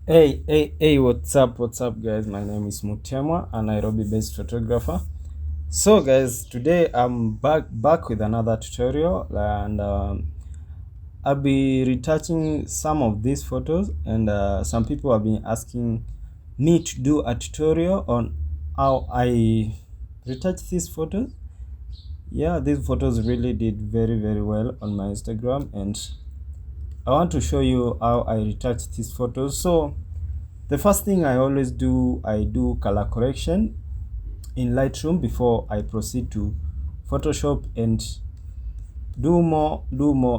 Hey, what's up, guys? My name is Mutemwa, a Nairobi-based photographer. So, guys, today I'm back with another tutorial, and I'll be retouching some of these photos, and some people have been asking me to do a tutorial on how I retouch these photos. Yeah, these photos really did very well on my Instagram, and I want to show you how I retouch these photos. So the first thing I always do, I do color correction in Lightroom before I proceed to Photoshop and do more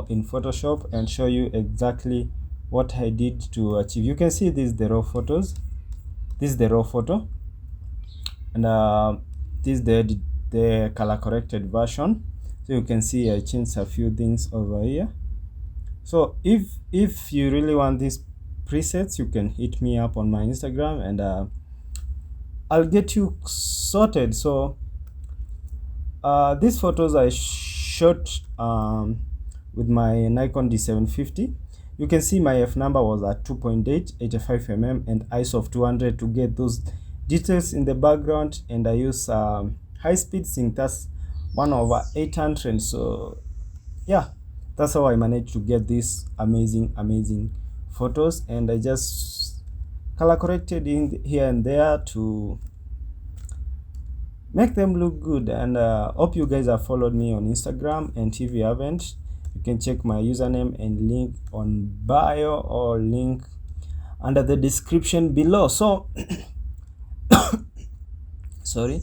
in Photoshop and show you exactly what I did to achieve. You can see this is the raw photos. This is the raw photo, and this is the color corrected version. So you can see I changed a few things over here. So if you really want these presets, you can hit me up on my Instagram, and I'll get you sorted. So these photos I shot with my Nikon D750. You can see my f number was at 2.8, 85 mm, and ISO of 200 to get those details in the background. And I use high speed sync, that's 1/800. So yeah, that's how I managed to get these amazing photos. And I just color corrected in here and there to make them look good. And hope you guys have followed me on Instagram, and if you haven't, you can check my username and link on bio or link under the description below. So sorry.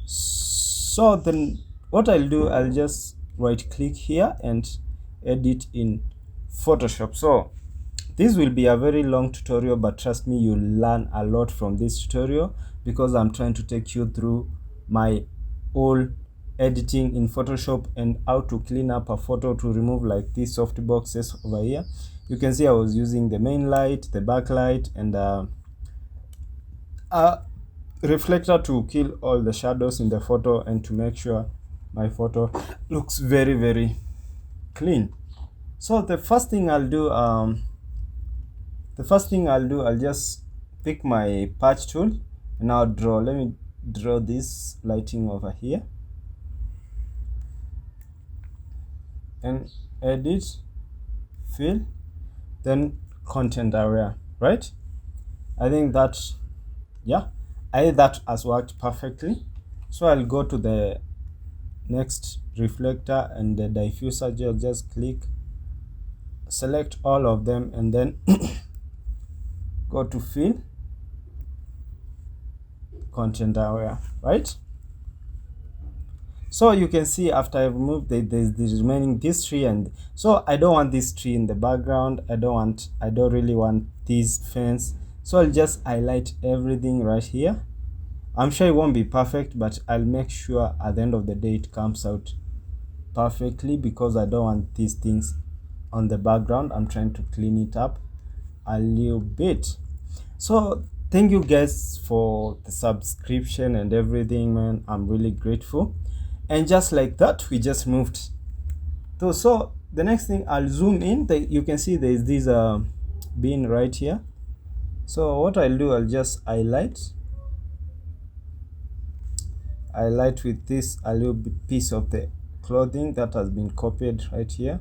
So then what I'll do, I'll just right click here and edit in Photoshop. So this will be a very long tutorial, but trust me, you'll learn a lot from this tutorial, because I'm trying to take you through my whole editing in Photoshop and how to clean up a photo to remove like these soft boxes over here. You can see I was using the main light, the backlight, and a reflector to kill all the shadows in the photo and to make sure my photo looks very clean. So the first thing I'll do, I'll just pick my patch tool and I'll draw. Let me draw this lighting over here and edit, fill, then content area, right? I think that, yeah, that has worked perfectly. So I'll go to the next reflector and the diffuser. Just click, select all of them, and then go to fill, content area, right? So you can see after I removed the remaining this tree, and so I don't want this tree in the background. I don't really want this fence. So I'll just highlight everything right here. I'm sure it won't be perfect, but I'll make sure at the end of the day it comes out perfectly, because I don't want these things on the background. I'm trying to clean it up a little bit. So thank you guys for the subscription and everything, man. I'm really grateful. And just like that, we just moved to, so the next thing, I'll zoom in. You can see there's this bin right here. So what I'll do, I'll just highlight with this a little bit piece of the clothing that has been copied right here.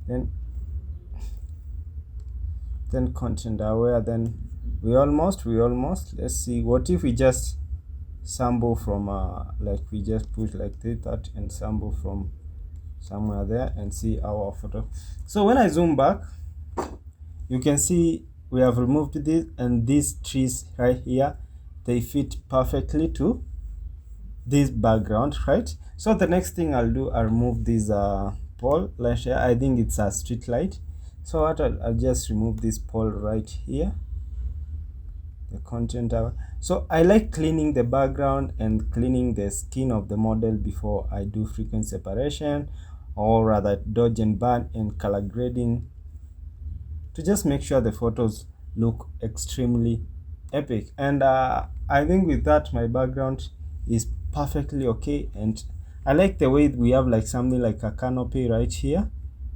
Then content aware. Then we almost, let's see, what if we just sample from like we just put like that and sample from somewhere there and see our photo. So when I zoom back, you can see we have removed this, and these trees right here, they fit perfectly to this background, right? So the next thing I'll do, I'll remove this pole right here. I think it's a street light. So what I'll just remove this pole right here, the content hour. So I like cleaning the background and cleaning the skin of the model before I do frequency separation, or rather dodge and burn and color grading, to just make sure the photos look extremely epic. And I think with that, my background is perfectly okay. And I like the way we have like something like a canopy right here,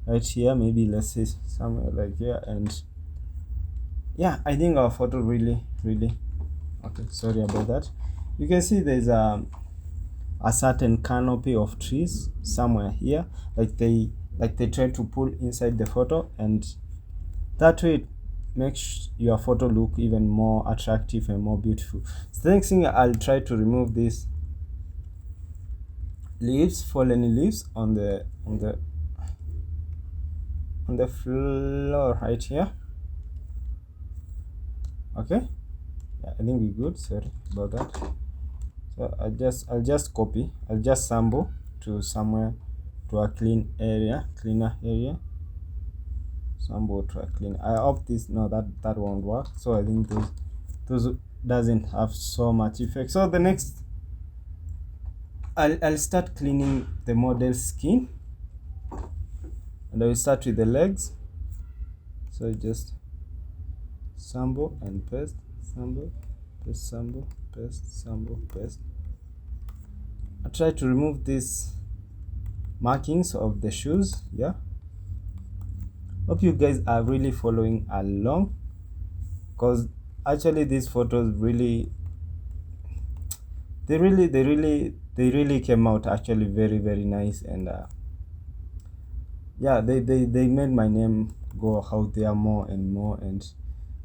right here, maybe let's say somewhere like here. And yeah, I think our photo really okay, sorry about that. You can see there's a certain canopy of trees somewhere here, like they try to pull inside the photo, and that way it makes your photo look even more attractive and more beautiful. So the next thing, I'll try to remove these leaves, fallen leaves on the floor right here. Okay, yeah, I think we're good. Sorry about that. So I'll just copy, I'll just sample to somewhere, to a cleaner area. Sample to a clean. I hope this, no, that won't work. So I think those doesn't have so much effect. So the next, I'll start cleaning the model's skin, and I will start with the legs. So just sample and paste, sample, paste, sample, paste, sample, paste. I try to remove these markings of the shoes. Yeah, hope you guys are really following along, because actually these photos really, they really came out actually very nice. And yeah, they made my name go out there more and more. And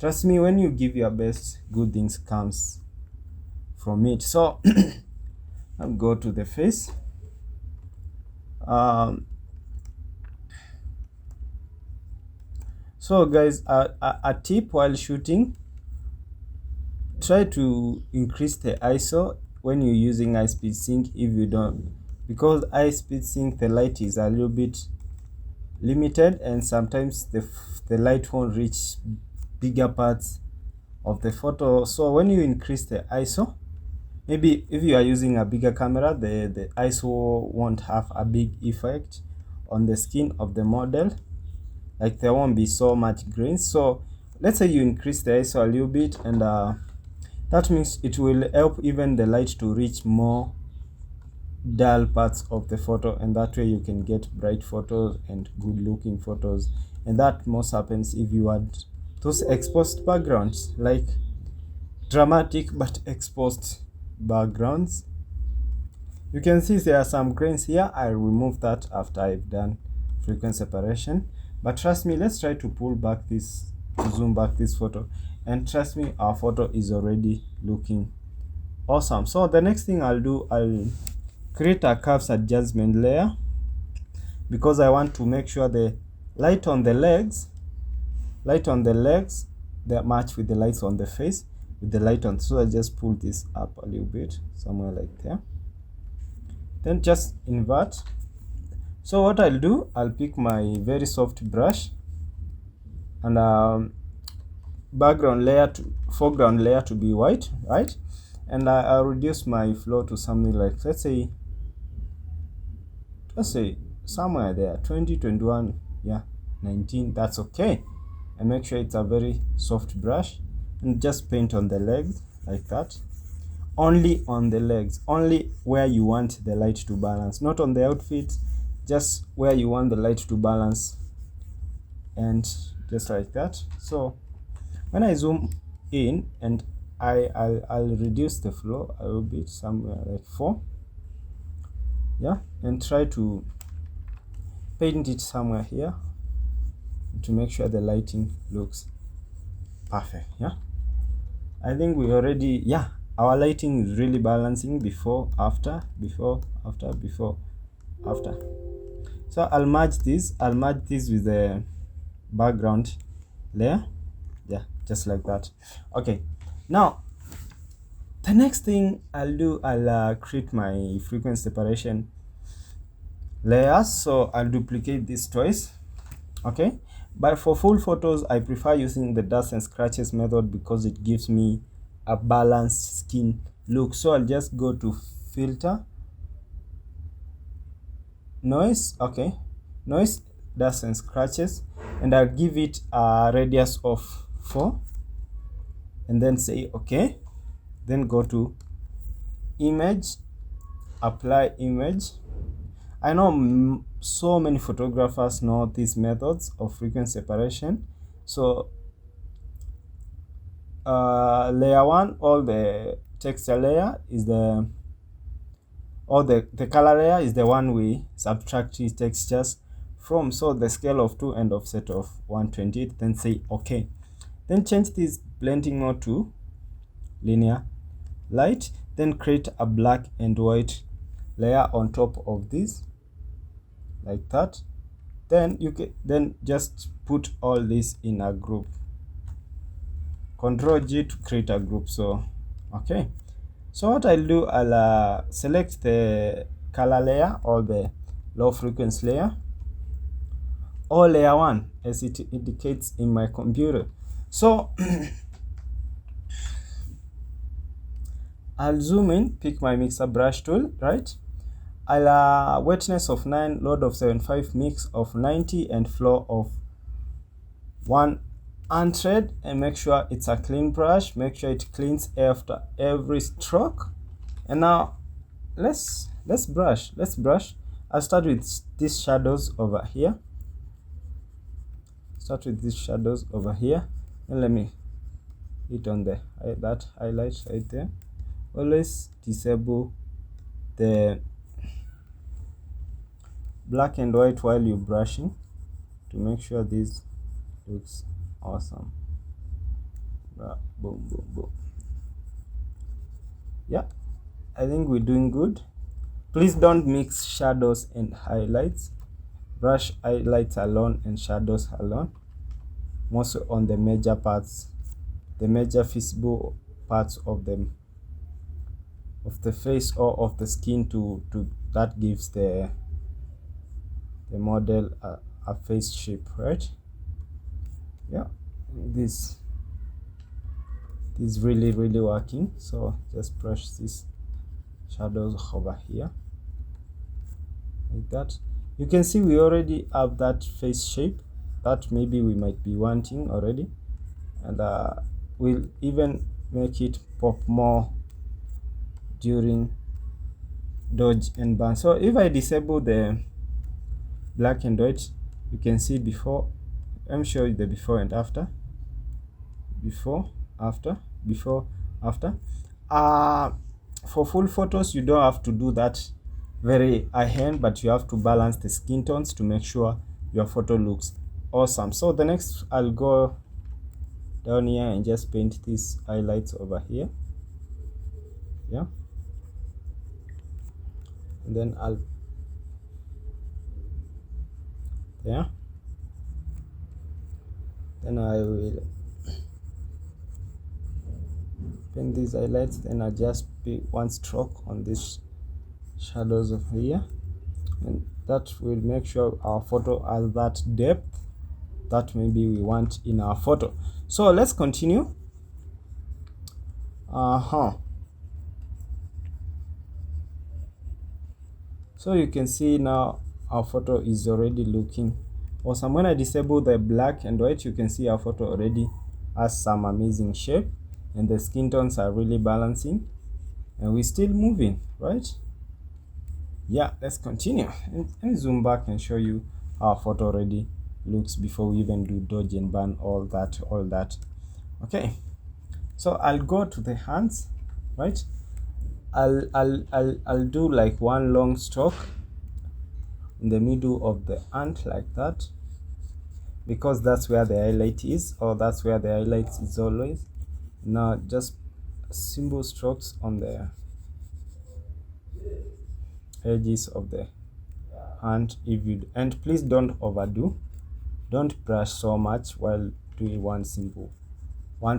trust me, when you give your best, good things comes from it. So I'll go to the face. So guys, a tip while shooting, try to increase the ISO when you're using high speed sync. If you don't, because high speed sync, the light is a little bit limited, and sometimes the light won't reach bigger parts of the photo. So when you increase the ISO, maybe if you are using a bigger camera, the ISO won't have a big effect on the skin of the model, like there won't be so much grain. So let's say you increase the ISO a little bit, and that means it will help even the light to reach more dull parts of the photo, and that way you can get bright photos and good looking photos. And that most happens if you add those exposed backgrounds, like dramatic but exposed backgrounds. You can see there are some grains here. I remove that after I've done frequency separation. But trust me, let's try to pull back this, to zoom back this photo, and trust me, our photo is already looking awesome. So the next thing I'll do, I'll create a curves adjustment layer, because I want to make sure the light on the legs they match with the lights on the face, with the light on. So I just pull this up a little bit, somewhere like there, then just invert. So what I'll do, I'll pick my very soft brush, and foreground layer to be white, right? And I'll reduce my flow to something like, let's say somewhere there, 20, 21, yeah, 19. That's okay. And make sure it's a very soft brush, and just paint on the legs like that. Only on the legs, only where you want the light to balance, not on the outfit, just where you want the light to balance, and just like that. So when I zoom in, and I'll reduce the flow a little bit, somewhere like 4, yeah, and try to paint it somewhere here to make sure the lighting looks perfect. Yeah, I think we already, yeah, our lighting is really balancing, before, after, before, after, before, after. So I'll merge this with the background layer, yeah, just like that. Okay, now the next thing I'll do, I'll create my frequency separation layers. So I'll duplicate this twice. Okay, but for full photos I prefer using the dust and scratches method, because it gives me a balanced skin look. So I'll just go to filter, noise, okay, noise, dust and scratches, and I'll give it a radius of 4, and then say okay. Then go to image, apply image. I know so many photographers know these methods of frequency separation. So layer 1, all the texture layer is the, or the color layer is the one we subtract these textures from. So the scale of 2 and offset of 1/28, then say okay. Then change this blending mode to linear light, then create a black and white layer on top of this, like that. Then you can then just put all this in a group. Control G to create a group. So okay, so what I'll do, I'll select the color layer or the low frequency layer, or layer 1 as it indicates in my computer. So I'll zoom in, pick my mixer brush tool, right? I'll wetness of 9, load of 75, mix of 90, and flow of 100, and make sure it's a clean brush. Make sure it cleans after every stroke. And now let's brush. I'll start with these shadows over here. And let me hit on the that highlight right there. Always disable the black and white while you're brushing to make sure this looks awesome. Boom, boom, boom. Yeah, I think we're doing good. Please don't mix shadows and highlights. Brush highlights alone and shadows alone, mostly on the major parts, the major visible parts of the face or of the skin, to that gives the model a face shape, right? Yeah, this is really working. So just brush these shadows over here like that. You can see we already have that face shape that maybe we might be wanting already, and we'll even make it pop more during dodge and burn. So if I disable the black and white, you can see before. Let me show you the before and after. Before, after. For full photos, you don't have to do that very high hand, but you have to balance the skin tones to make sure your photo looks awesome. So the next, I'll go down here and just paint these highlights over here. Yeah, and then I'll then I will paint these highlights. Then I'll just be one stroke on these shadows of here, and that will make sure our photo has that depth that maybe we want in our photo. So let's continue. So you can see now our photo is already looking awesome. When I disable the black and white, you can see our photo already has some amazing shape, and the skin tones are really balancing, and we're still moving, right? Yeah, let's continue. Let me zoom back and show you how our photo already looks before we even do dodge and burn, all that. Okay, so I'll go to the hands, right? I'll do like one long stroke in the middle of the ant like that, because that's where the highlight is, or that's where the highlight is always. Now just simple strokes on the edges of the hand. And please don't overdo, don't brush so much while doing one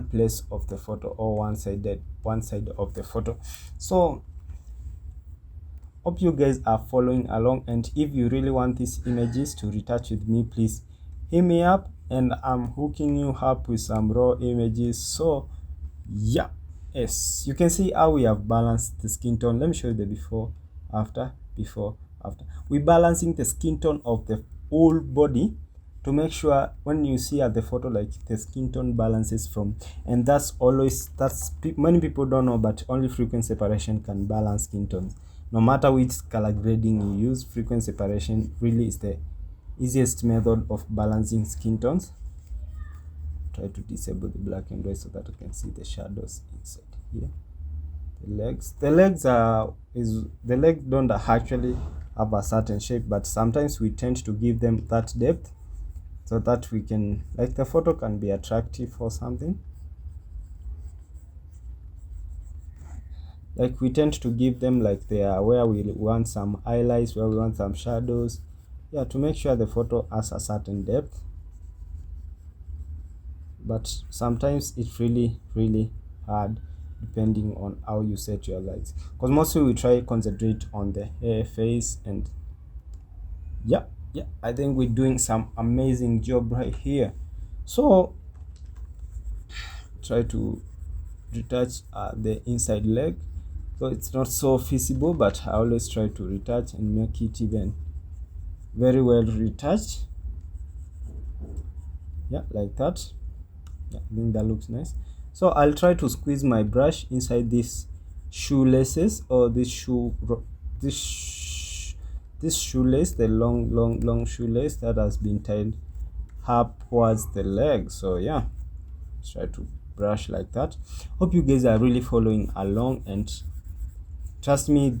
place of the photo, or one side of the photo. So hope you guys are following along, and if you really want these images to retouch with me, please hit me up, and I'm hooking you up with some raw images. So yeah, yes, you can see how we have balanced the skin tone. Let me show you the before after. We're balancing the skin tone of the whole body to make sure when you see at the photo, like the skin tone balances from, and that's many people don't know, but only frequency separation can balance skin tones. no matter which color grading you use, frequency separation really is the easiest method of balancing skin tones. Try to disable the black and white so that you can see the shadows inside here. The legs don't actually have a certain shape, but sometimes we tend to give them that depth so that we can, like, the photo can be attractive or something. Like, we tend to give them like they are where we want some highlights, where we want some shadows, yeah, to make sure the photo has a certain depth. But sometimes it's really hard depending on how you set your lights, because mostly we try concentrate on the hair, face, and yeah, I think we're doing some amazing job right here. So try to retouch the inside leg, so it's not so visible, but I always try to retouch and make it even very well retouched. Yeah, like that. Yeah, I think that looks nice. So I'll try to squeeze my brush inside these shoelaces, or this shoelace, the long shoelace that has been tied up towards the leg. So yeah, let's try to brush like that. Hope you guys are really following along, and trust me,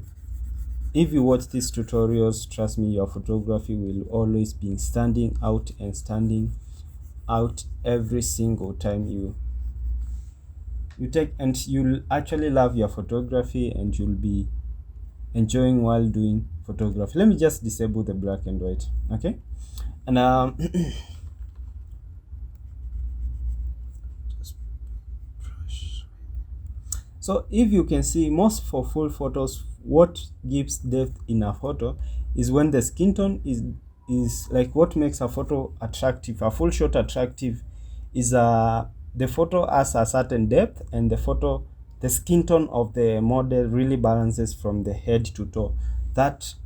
if you watch these tutorials, trust me, your photography will always be standing out every single time you take, and you'll actually love your photography and you'll be enjoying while doing photography. Let me just disable the black and white, okay? And so if you can see, most for full photos, what gives depth in a photo is when the skin tone is like what makes a photo attractive, a full shot attractive, is the photo has a certain depth, and the skin tone of the model really balances from the head to toe. That's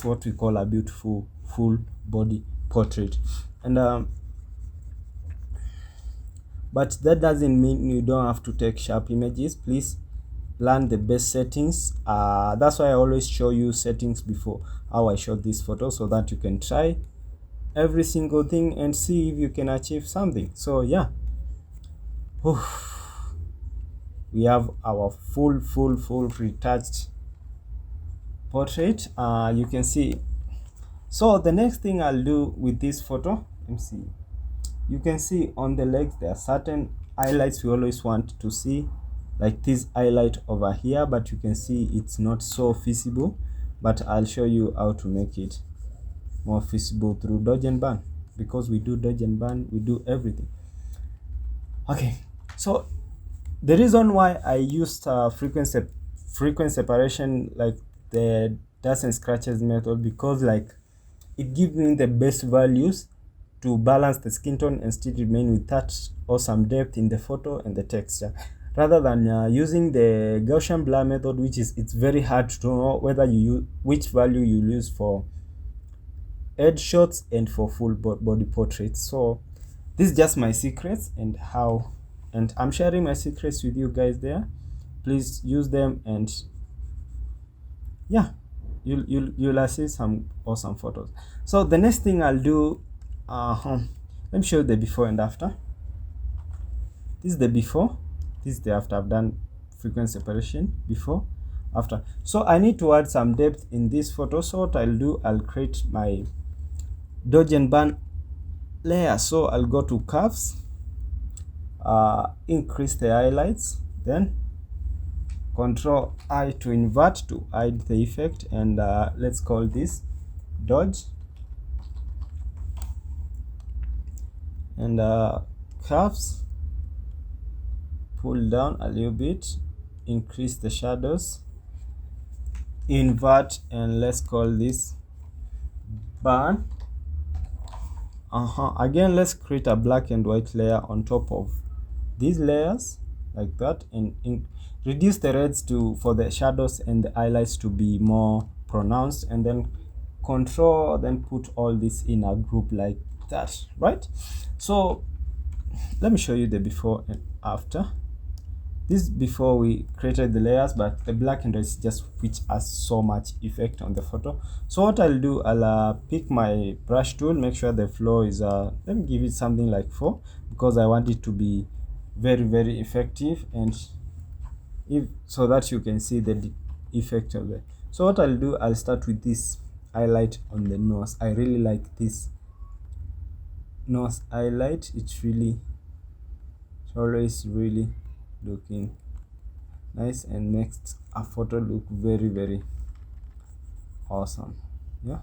what we call a beautiful full body portrait. And but that doesn't mean you don't have to take sharp images. Please learn the best settings. That's why I always show you settings before how I shot this photo, so that you can try every single thing and see if you can achieve something. So yeah, we have our full retouched portrait. You can see. So the next thing I'll do with this photo, let me see, you can see on the legs there are certain highlights we always want to see, like this highlight over here, but you can see it's not so visible, but I'll show you how to make it more visible through dodge and burn, because we do dodge and burn, we do everything. Okay, so the reason why I used frequency separation, like the dust and scratches method, because like it gives me the best values to balance the skin tone and still remain with that awesome depth in the photo and the texture, rather than using the Gaussian blur method, which is, it's very hard to know whether you use which value you use for head shots and for full body portraits. So this is just my secrets and I'm sharing my secrets with you guys there. Please use them, and yeah, you'll see some awesome photos. So the next thing I'll do, let me show you the before and after. This is the before, this is the after. I've done frequency separation before, after. So I need to add some depth in this photo. So what I'll do, I'll create my dodge and burn layer. So I'll go to curves, increase the highlights, then Control I to invert to hide the effect, and let's call this dodge, and curves, pull down a little bit, increase the shadows, invert, and let's call this burn. Again, let's create a black and white layer on top of these layers, like that, and reduce the reds for the shadows and the highlights to be more pronounced, and then Control, then put all this in a group like that, right? So let me show you the before and after. this before we created the layers, but the black and white just which has so much effect on the photo. So what I'll do, I'll pick my brush tool, make sure the flow is let me give it something like 4, because I want it to be very effective, and if so that you can see the effect of it. So what I'll do, I'll start with this highlight on the nose. I really like this nose highlight. It's always really looking nice and makes a photo look very awesome. Yeah,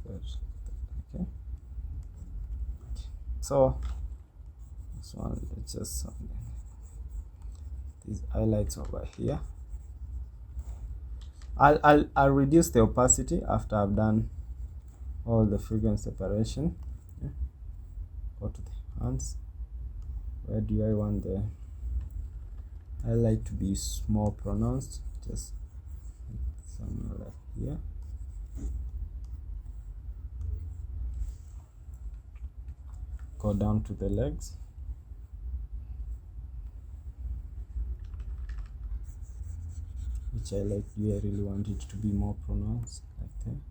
okay, so this one, it's just these highlights over here. I'll reduce the opacity after I've done all the frequency separation. Yeah. Go to the hands. Where do I want the highlight to be more pronounced? Just somewhere like here. Go down to the legs. Which I like here. I really want it to be more pronounced like that.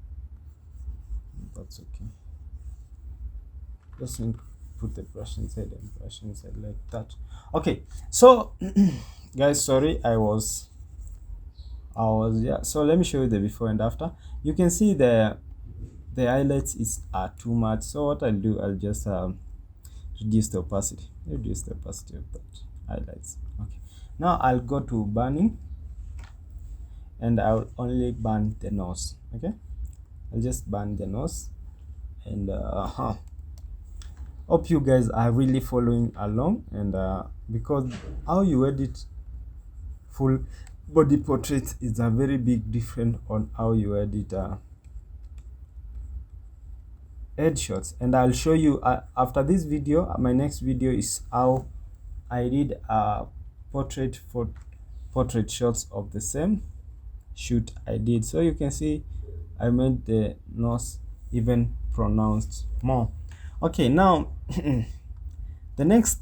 That's okay. Just put the brush inside and brush inside like that. Okay, so guys, sorry, I was yeah. So let me show you the before and after. You can see the highlights are too much. So what I'll do, I'll just reduce the opacity of that highlights. Okay, now I'll go to burning, and I'll only burn the nose. Okay, I'll just burn the nose, and hope you guys are really following along. And because how you edit full body portraits is a very big difference on how you edit headshots. And I'll show you after this video. My next video is how I did a portrait shots of the same shoot I did. So you can see I made the nose even pronounced more. Okay, now the next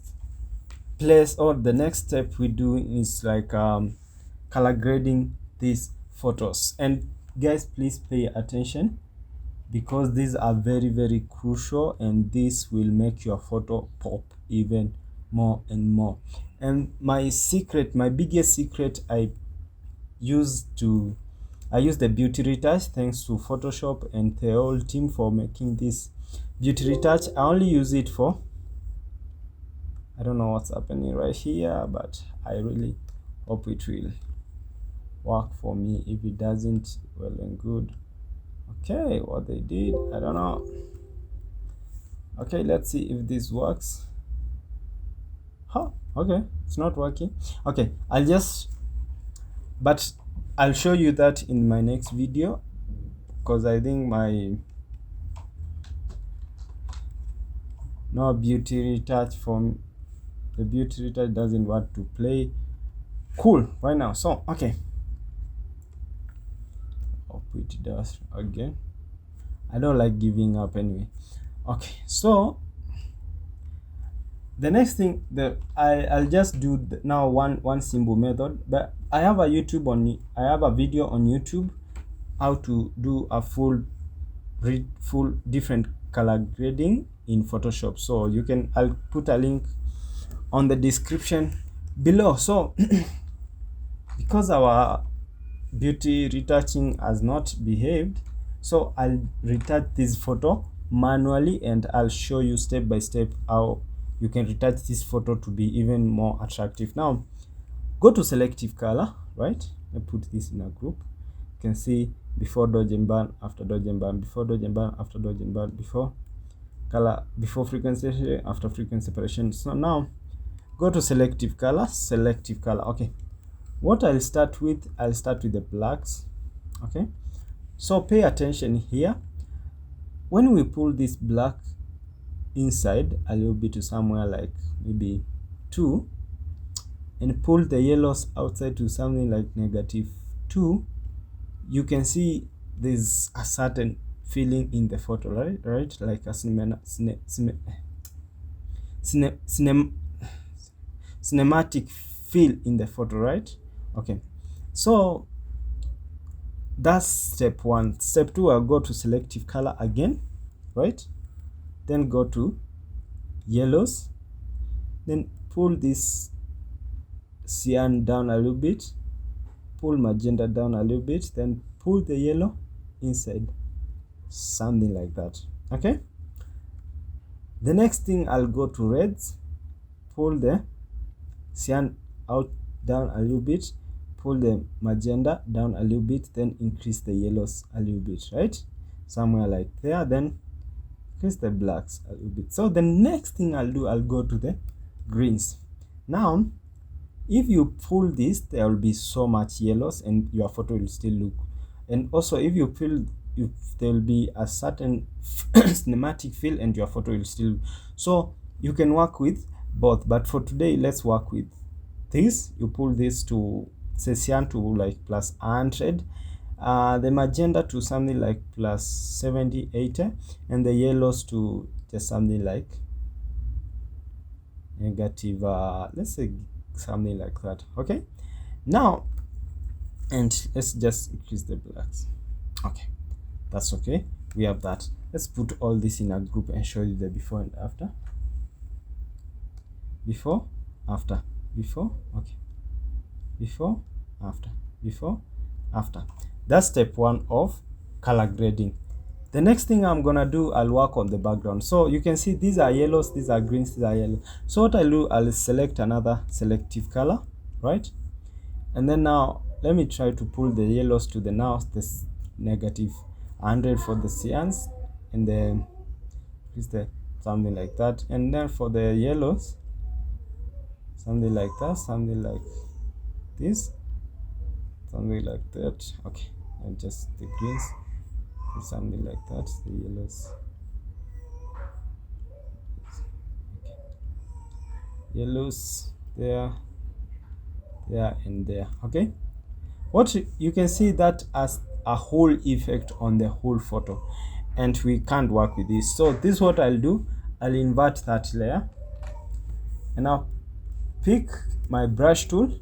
place or the next step we do is like color grading these photos. And guys, please pay attention, because these are very crucial, and this will make your photo pop even more and more. And my biggest secret, I use the beauty retouch. Thanks to Photoshop and the whole team for making this beauty retouch. I only use it for, I don't know what's happening right here, but I really hope it will work for me. If it doesn't, well and good. Okay, what they did, I don't know. Okay, let's see if this works. Okay, it's not working. Okay, but I'll show you that in my next video, because I think my beauty retouch from the beauty retouch doesn't want to play cool right now. So okay, hope it does again. I don't like giving up anyway. Okay, so the next thing that I'll just do now one simple method. But I have a video on YouTube how to do a full different color grading in Photoshop. So you can, I'll put a link on the description below. So because our beauty retouching has not behaved, so I'll retouch this photo manually, and I'll show you step by step how you can retouch this photo to be even more attractive. Now go to selective color, right? I put this in a group. You can see before dodge and burn, after dodge and burn, before dodge and burn, after dodge and burn, before color, before frequency, after frequency separation. So now go to selective color. Okay, what I'll start with the blacks. Okay, so pay attention here. When we pull this black inside a little bit to somewhere like maybe 2, and pull the yellows outside to something like -2, you can see there's a certain feeling in the photo, right? Like a cinematic feel in the photo, right? Okay, so that's step one. Step two, I'll go to selective color again, right? Then go to yellows, then pull this cyan down a little bit, pull magenta down a little bit, then pull the yellow inside, something like that. Okay, the next thing, I'll go to reds, pull the cyan out down a little bit, pull the magenta down a little bit, then increase the yellows a little bit, right? Somewhere like there, then increase the blacks a little bit. So the next thing I'll do, I'll go to the greens. Now, if you pull this, there will be so much yellows and your photo will still look. And also, if you pull, if there will be a certain cinematic feel and your photo will still. So you can work with both, but for today, let's work with this. You pull this to, say, cyan to like plus 100, the magenta to something like plus 70, 80, and the yellows to just something like negative, let's say something like that. Okay, now, and let's just increase the blacks. Okay, that's okay, we have that. Let's put all this in a group and show you the before and after. Before, after, before, okay, before, after, before, after. That's step one of color grading. The next thing I'm gonna do, I'll work on the background. So you can see these are yellows, these are greens, these are yellow. So what I'll do, I'll select another selective color, right? And then now let me try to pull the yellows to the, now this negative 100 for the cyans, and then is the something like that. And then for the yellows, something like that, something like this, something like that. Okay, and just the greens, something like that, the yellows. Okay. Yellows there, there, and there. Okay, what you can see that as a whole effect on the whole photo, and we can't work with this. So this is what I'll do, I'll invert that layer, and I'll pick my brush tool,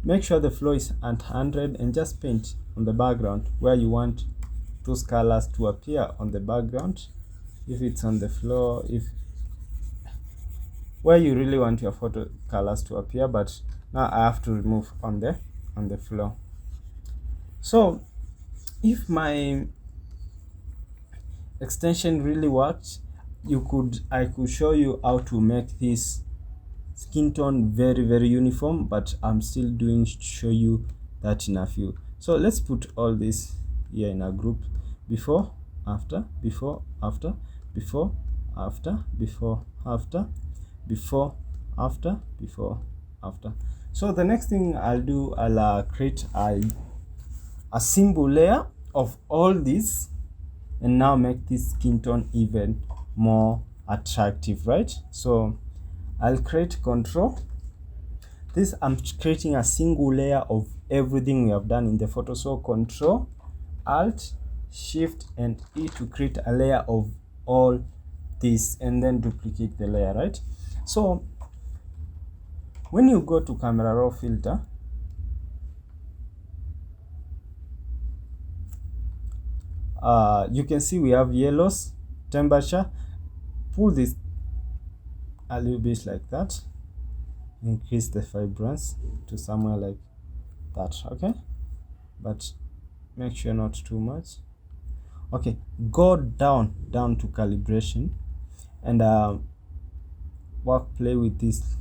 make sure the flow is at 100, and just paint on the background where you want those colors to appear on the background. If it's on the floor, if where you really want your photo colors to appear, but now I have to remove on the floor. So if my extension really worked, I could show you how to make this skin tone very uniform, but I'm still doing show you that in a few. So let's put all this here in a group: before, after, before, after, before, after, before, after, before, after, before, after. So the next thing I'll do, I'll create a symbol layer of all this, and now make this skin tone even more attractive, right? So I'll create control. This, I'm creating a single layer of everything we have done in the photo. So Control, Alt, Shift, and E to create a layer of all this, and then duplicate the layer, right? So when you go to camera raw filter, you can see we have yellows, temperature. Pull this a little bit like that, increase the vibrance to somewhere like that. Okay, but make sure not too much. Okay, go down to calibration, and play with this,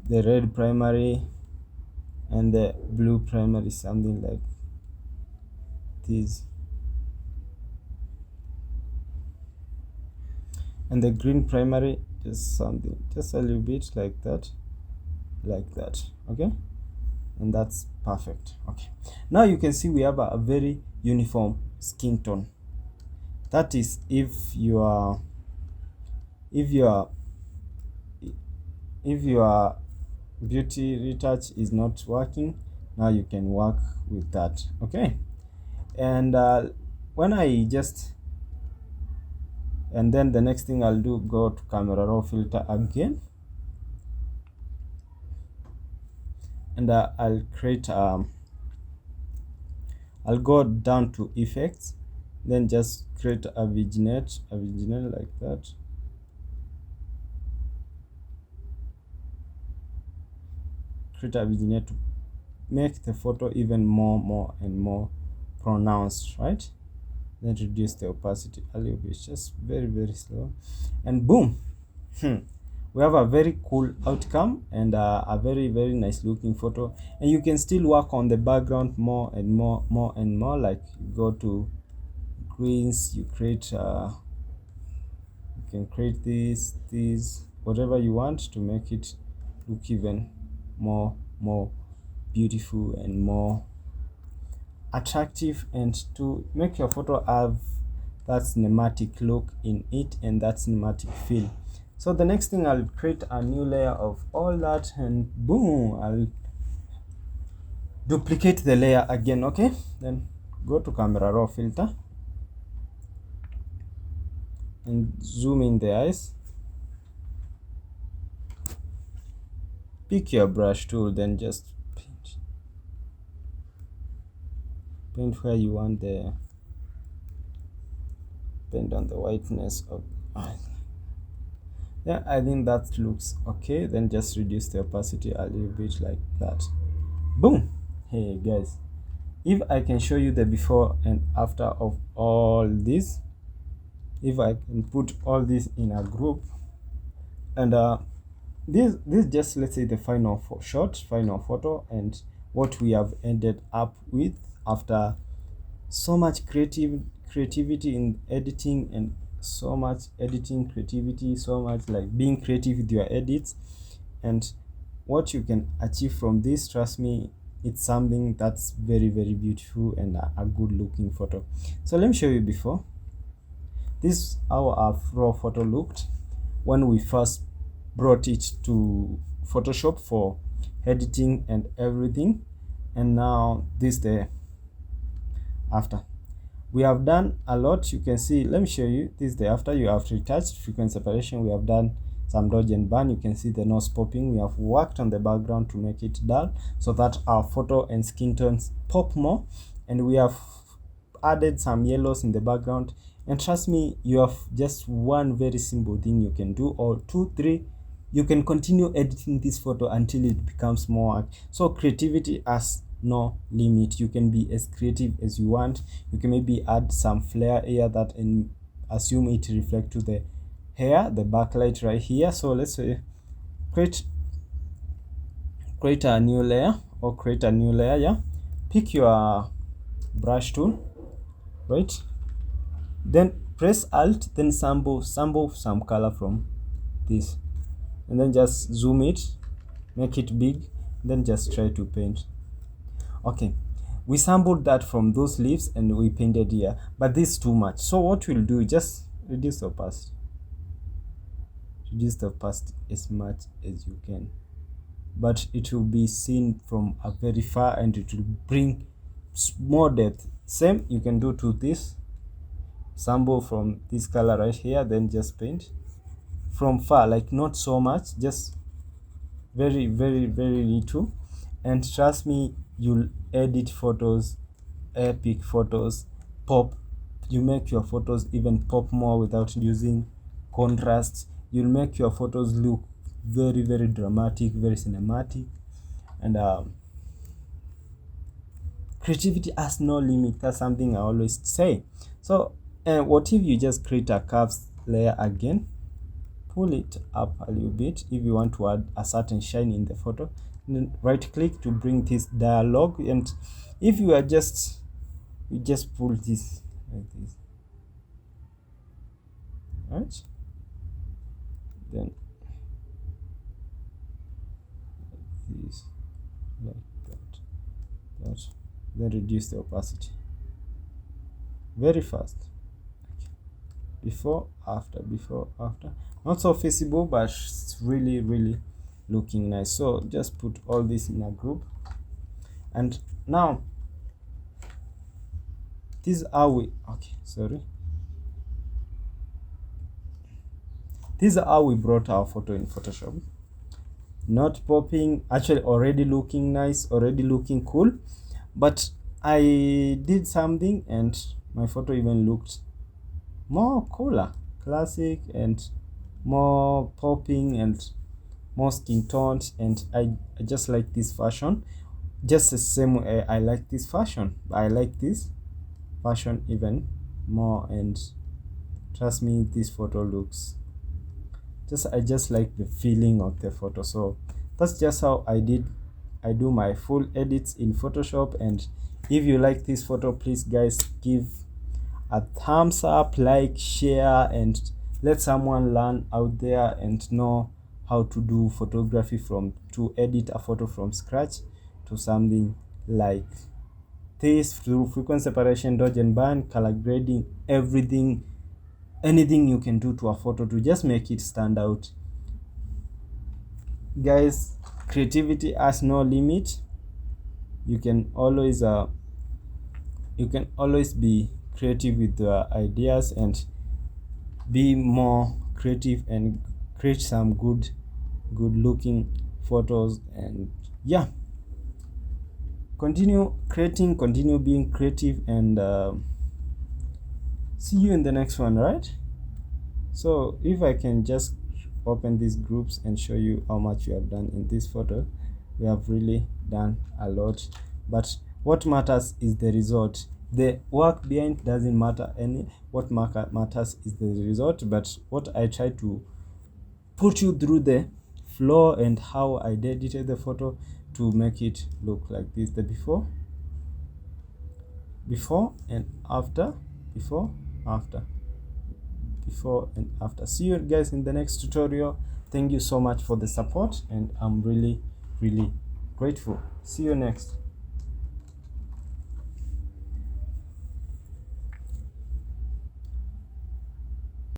the red primary and the blue primary, something like this, and the green primary just something, just a little bit like that, okay, and that's perfect. Okay, now you can see we have a very uniform skin tone. That is, if your beauty retouch is not working, now you can work with that. Okay, and when I just And then the next thing I'll do, go to camera raw filter again, and I'll create I'll go down to effects, then just create a vignette like that. Create a vignette to make the photo even more and more pronounced, right? Then reduce the opacity a little bit, just very slow, and boom. We have a very cool outcome and a very nice looking photo. And you can still work on the background more and more, like you go to greens, you create you can create these whatever you want to make it look even more beautiful and more attractive, and to make your photo have that cinematic look in it and that cinematic feel. So the next thing, I'll create a new layer of all that, and boom, I'll duplicate the layer again. Okay, then go to camera raw filter and zoom in the eyes. Pick your brush tool, then just paint where you want the paint on the whiteness of the eye. Yeah, I think that looks okay. Then just reduce the opacity a little bit like that. Boom. Hey guys, if I can show you the before and after of all this, if I can put all this in a group, and this just, let's say, the final final photo, and what we have ended up with after so much creativity in editing, and so much editing creativity, so much like being creative with your edits, and what you can achieve from this. Trust me, it's something that's very beautiful and a good looking photo. So let me show you before. This is how our raw photo looked when we first brought it to Photoshop for editing and everything, and now this the after. We have done a lot. You can see, let me show you, this is the after. You have retouched frequency separation, we have done some dodge and burn. You can see the nose popping. We have worked on the background to make it dull so that our photo and skin tones pop more, and we have added some yellows in the background. And trust me, you have just one very simple thing you can do, or two, three. You can continue editing this photo until it becomes more. So creativity has no limit. You can be as creative as you want. You can maybe add some flare here that, and assume it reflect to the hair, the backlight right here. So let's say create a new layer, or create a new layer. Yeah, pick your brush tool, right? Then press Alt, then sample some color from this, and then just zoom it, make it big, then just try to paint. Okay, we sampled that from those leaves and we painted here, but this is too much. So what we'll do, just reduce the opacity as much as you can, but it will be seen from a very far, and it will bring more depth. Same you can do to this, sample from this color right here, then just paint from far, like not so much, just very little. And trust me, you'll edit photos, epic photos, pop. You make your photos even pop more without using contrast. You'll make your photos look very dramatic, very cinematic, and creativity has no limit. That's something I always say. So what if you just create a curves layer again, pull it up a little bit if you want to add a certain shine in the photo, and then right click to bring this dialog. And if you are just pull this like this, right? Then like this, like that, then reduce the opacity very fast. Before after, not so visible, but it's really looking nice. So just put all this in a group, and now this is how we, okay, sorry, This is how we brought our photo in Photoshop. Not popping, actually already looking nice, already looking cool, but I did something and my photo even looked more cooler, classic, and more popping and more skin toned. And I just like this fashion, just the same way I like this fashion. I like this fashion even more, and trust me, this photo looks I just like the feeling of the photo. So that's just how I do my full edits in Photoshop. And if you like this photo, please guys, give a thumbs up, like, share, and let someone learn out there and know how to do photography, to edit a photo from scratch to something like this, through frequency separation, dodge and burn, color grading, everything, anything you can do to a photo to just make it stand out. Guys, creativity has no limit. You can always be creative with ideas, and be more creative and create some good looking photos. And yeah, continue creating, continue being creative, and see you in the next one, right? So if I can just open these groups and show you how much we have done in this photo, we have really done a lot. But what matters is the result. The work behind doesn't matter any. What matters is the result. But what I try to put you through the flow and how I edited the photo to make it look like this: the before and after, before and after. See you guys in the next tutorial. Thank you so much for the support, and I'm really grateful. See you next.